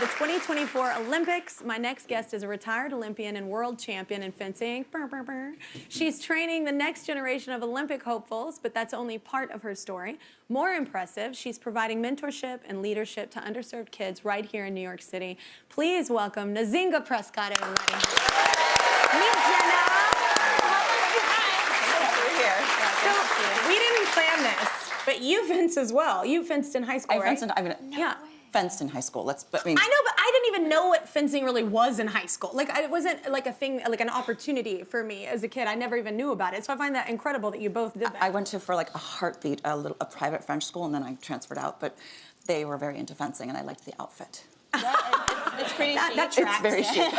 the 2024 Olympics. My next guest is a retired Olympian and world champion in fencing. Brr, brr, brr. She's training the next generation of Olympic hopefuls, but that's only part of her story. More impressive, she's providing mentorship and leadership to underserved kids right here in New York City. Please welcome Nzingha Prescod, everybody. Meet Jenna. So we didn't plan this, but you fence as well. You fenced in high school, right? Fenced in high school. I know, but I didn't even know what fencing really was in high school. Like, it wasn't like a thing, like an opportunity for me as a kid. I never even knew about it. So I find that incredible that you both did that. I went to, for like a heartbeat, a private French school, and then I transferred out. But they were very into fencing, and I liked the outfit. Yeah, it's pretty chic. That tracks. It's very chic.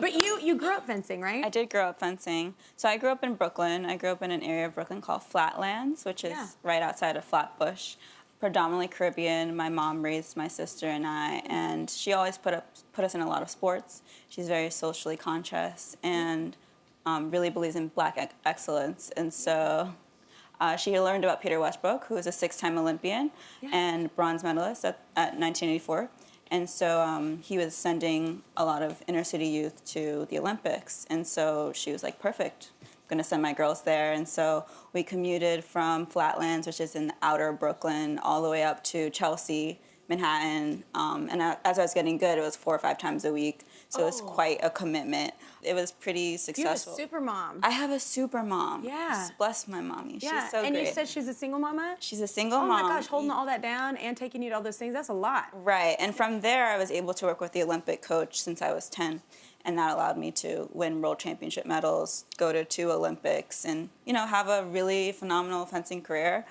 But you grew up fencing, right? I did grow up fencing. So I grew up in Brooklyn. I grew up in an area of Brooklyn called Flatlands, which is right outside of Flatbush. Predominantly Caribbean. My mom raised my sister and I, and she always put us in a lot of sports. She's very socially conscious and really believes in Black excellence. And so she learned about Peter Westbrook, who was a 6-time Olympian and bronze medalist at 1984. And so he was sending a lot of inner city youth to the Olympics. And so she was like, perfect. Going to send my girls there. And so we commuted from Flatlands, which is in the outer Brooklyn, all the way up to Chelsea, Manhattan. And as I was getting good, it was 4 or 5 times a week. So it was quite a commitment. It was pretty successful. You have a super mom. I have a super mom. Yeah. Bless my mommy. Yeah. She's so and great. You said she's a single mama? She's a single mom. mom. Oh my gosh, holding all that down and taking you to all those things, that's a lot. Right. And from there, I was able to work with the Olympic coach since I was 10. And that allowed me to win world championship medals, go to 2 Olympics, and, you know, have a really phenomenal fencing career.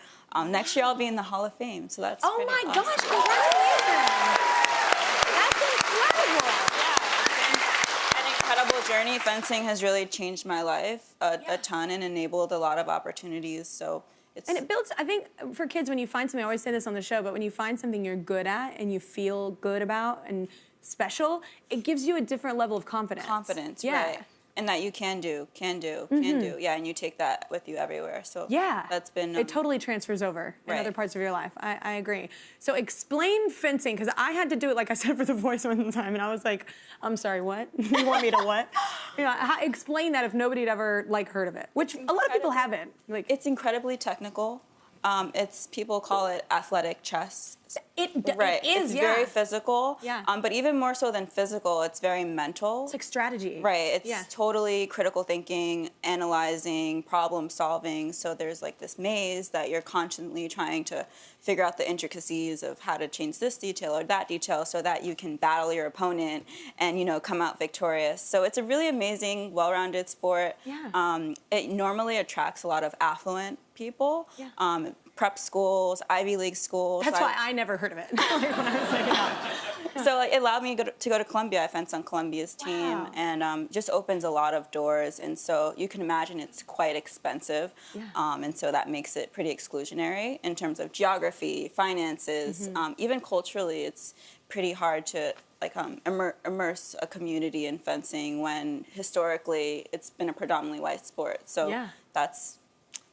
Next year, I'll be in the Hall of Fame, so that's Oh my awesome. gosh, congratulations! That's incredible! Yeah, an incredible journey. Fencing has really changed my life a ton and enabled a lot of opportunities, so it's... And it builds, I think, for kids, when you find something, I always say this on the show, but when you find something you're good at and you feel good about and special, it gives you a different level of confidence. Confidence, right. And that you can do. Yeah, and you take that with you everywhere. So that's been... it totally transfers over in other parts of your life. I agree. So explain fencing, because I had to do it, like I said, for The Voice one time, and I was like, I'm sorry, what? You want me to what? You know, explain that if nobody had ever, like, heard of it, which a lot of people haven't. Like, it's incredibly technical. People call it athletic chess. It is, It's very physical. Yeah. But even more so than physical, it's very mental. It's like strategy. Right. It's totally critical thinking, analyzing, problem solving. So there's like this maze that you're constantly trying to figure out the intricacies of how to change this detail or that detail so that you can battle your opponent and, you know, come out victorious. So it's a really amazing, well-rounded sport. Yeah. It normally attracts a lot of affluent people. Yeah. Prep schools, Ivy League schools. That's why I never heard of it. Like, when I was like, So it allowed me to go to Columbia. I fenced on Columbia's team, and just opens a lot of doors. And so you can imagine it's quite expensive, and so that makes it pretty exclusionary in terms of geography, finances, even culturally. It's pretty hard to like immerse a community in fencing when historically it's been a predominantly white sport. So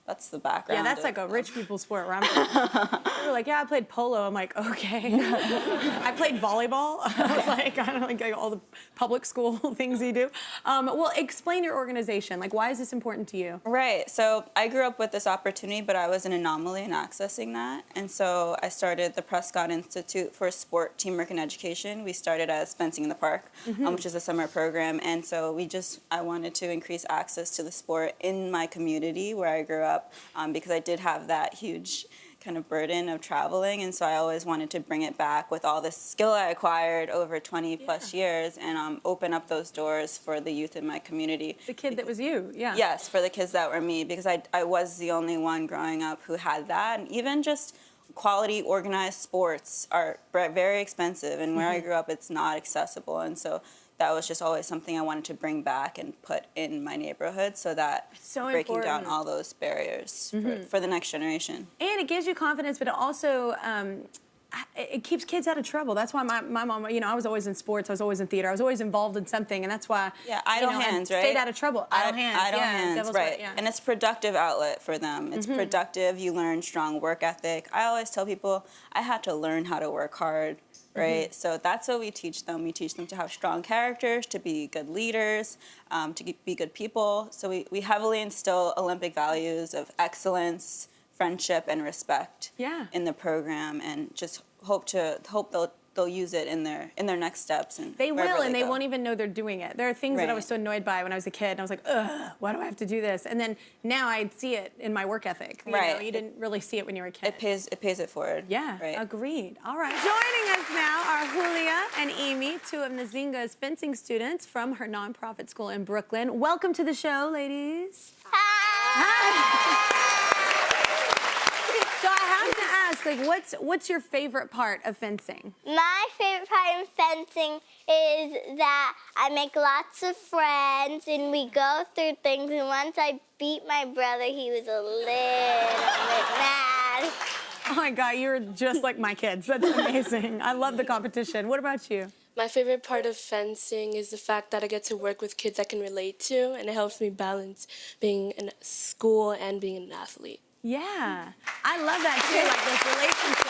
that's the background. Yeah, that's like a rich people sport where I'm from. They were like, yeah, I played polo. I'm like, okay. I played volleyball. I was like, I don't know, like all the public school things you do. Well, explain your organization. Like, why is this important to you? Right. So I grew up with this opportunity, but I was an anomaly in accessing that. And so I started the Prescod Institute for Sport, Teamwork, and Education. We started as Fencing in the Park, which is a summer program. And so I wanted to increase access to the sport in my community where I grew up. Because I did have that huge kind of burden of traveling, and so I always wanted to bring it back with all this skill I acquired over 20 plus years and open up those doors for the youth in my community. The kid that was you, Yes, for the kids that were me, because I was the only one growing up who had that, and even just quality organized sports are very expensive, and where I grew up it's not accessible, and so that was just always something I wanted to bring back and put in my neighborhood so that breaking down all those barriers for the next generation. And it gives you confidence, but it also it keeps kids out of trouble. That's why my mom, you know, I was always in sports, I was always in theater, I was always involved in something, and that's why idle hands, right? Stayed out of trouble. Idle hands, right? And it's a productive outlet for them. It's productive. You learn strong work ethic. I always tell people I had to learn how to work hard right? So that's what we teach them. We teach them to have strong characters, to be good leaders, be good people. So we heavily instill Olympic values of excellence, friendship, and respect in the program, and just hope they'll use it in their next steps. And they will, and they go. won't even know they're doing it. There are things that I was so annoyed by when I was a kid, and I was like, ugh, why do I have to do this? And then now I see it in my work ethic. You know, you didn't really see it when you were a kid. It pays it forward. Yeah, agreed. All right. Joining us now are Julia and Emi, two of Nzingha's fencing students from her nonprofit school in Brooklyn. Welcome to the show, ladies. Hi. So I have to ask, like, what's your favorite part of fencing? My favorite part of fencing is that I make lots of friends and we go through things. And once I beat my brother, he was a little bit mad. Oh my God, you're just like my kids. That's amazing. I love the competition. What about you? My favorite part of fencing is the fact that I get to work with kids I can relate to, and it helps me balance being in school and being an athlete. Yeah, I love that too, like this relationship.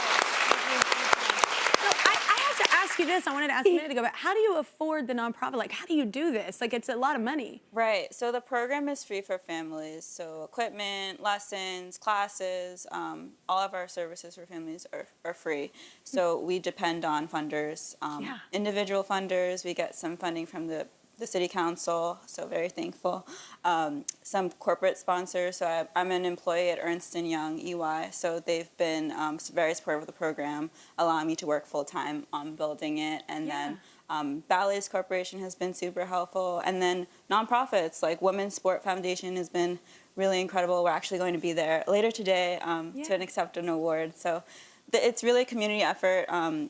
So I have to ask you this. I wanted to ask a minute ago, but how do you afford the nonprofit? Like, how do you do this? Like, it's a lot of money. Right. So the program is free for families. So equipment, lessons, classes, all of our services for families are free. So we depend on funders, individual funders. We get some funding from the city council, so very thankful. Some corporate sponsors, so I'm an employee at Ernst & Young, EY, so they've been very supportive of the program, allowing me to work full-time on building it. And then Ballet's Corporation has been super helpful. And then nonprofits, like Women's Sport Foundation has been really incredible. We're actually going to be there later today to accept an award. So it's really a community effort. I'm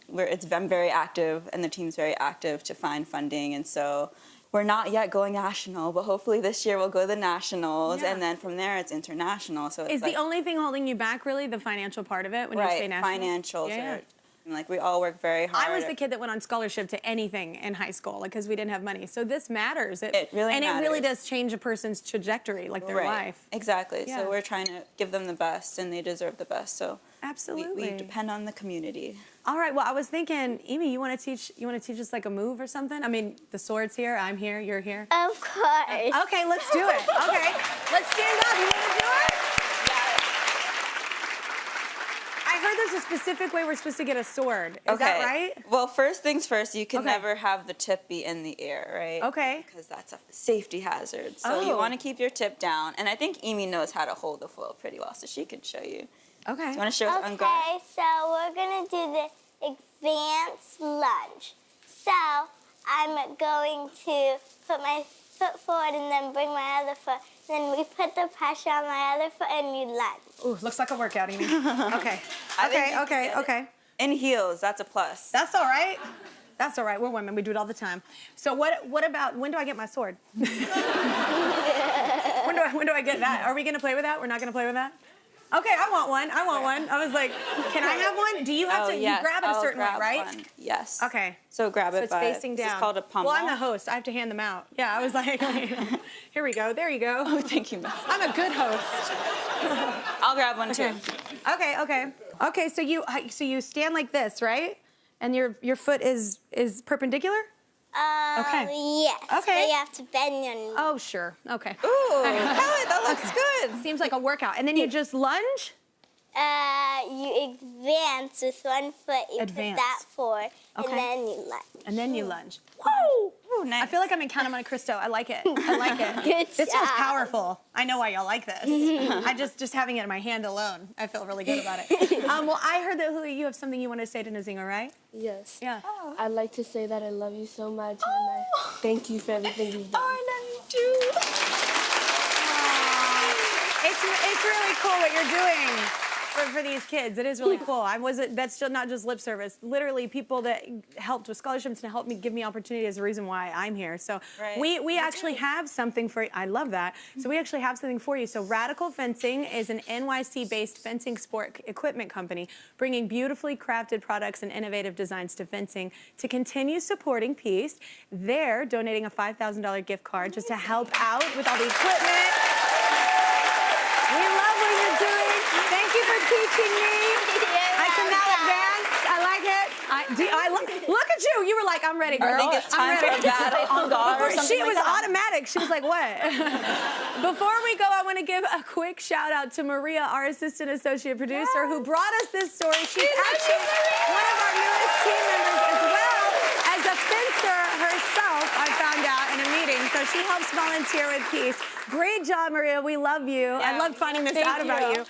very active, and the team's very active to find funding. And so we're not yet going national, but hopefully this year we'll go to the nationals, and then from there it's international. So it's the only thing holding you back really the financial part of it when you say nationals? Financials are, like, we all work very hard. I was the kid that went on scholarship to anything in high school, like, because we didn't have money. So this matters. It really matters. And it really does change a person's trajectory, like their life. Exactly. So we're trying to give them the best, and they deserve the best. So absolutely, we depend on the community. All right. Well, I was thinking, Emi, you want to teach us like a move or something? I mean, the sword's here. I'm here. You're here. Of course. Okay, let's do it. Okay, let's stand up. You want to do it? I heard there's a specific way we're supposed to get a sword. Is that right? Well, first things first, you can never have the tip be in the air, right? Okay. Because that's a safety hazard. So you want to keep your tip down. And I think Emi knows how to hold the foil pretty well, so she can show you. Okay. Do you want to show us on guard? Okay, so we're going to do the advanced lunge. So I'm going to put my foot forward and then bring my other foot. Then we put the pressure on my other foot and you lunge. Ooh, looks like a workout, Emi. Okay. Okay. In heels, that's a plus. That's all right. That's all right. We're women. We do it all the time. So what about, when do I get my sword? when do I get that? Are we going to play with that? We're not going to play with that? Okay, I want one. I was like, can I have one? Do you have to you grab it a certain way, right? One. Yes. Okay. So grab it it's facing down. It's called a pommel. Well, I'm the host. I have to hand them out. Yeah, I was like, here we go. There you go. Oh, thank you, Miss. I'm a good host. I'll grab one too. Okay, so you stand like this, right? And your foot is perpendicular? Yes. Okay. So you have to bend your knee. Oh, sure. Okay. Ooh, that looks good. Seems like a workout. And then you just lunge? You advance with one foot, you put that forward, and then you lunge. And then you lunge. Woo! Ooh, nice. I feel like I'm in Count 'em Monte Cristo. I like it. Good This feels job. powerful. I know why y'all like this. I just having it in my hand alone, I feel really good about it. Well, I heard that, Julia, you have something you want to say to Nzingha, right? Yes. Yeah. I'd like to say that I love you so much, and I thank you for everything you've done. I love you too. It's really cool what you're doing for these kids. It is really cool. That's still not just lip service. Literally, people that helped with scholarships and helped me give me opportunity is the reason why I'm here. So we actually have something for you. I love that. So we actually have something for you. So Radical Fencing is an NYC-based fencing sport equipment company bringing beautifully crafted products and innovative designs to fencing. To continue supporting PISTE, they're donating a $5,000 gift card just to help out with all the equipment. We love what you're doing. Thank you for teaching me. I can now advance. I like it. Look at you. You were like, I'm ready, girl. I think it's time for a battle on guard or something She like was that. automatic. She was like, what? Before we go, I want to give a quick shout out to Maria, our assistant associate producer, who brought us this story. She's actually one of our newest team members as well as a fencer herself, I found out in a meeting. So she helps volunteer with PISTE. Great job, Maria. We love you. I loved finding this out about you.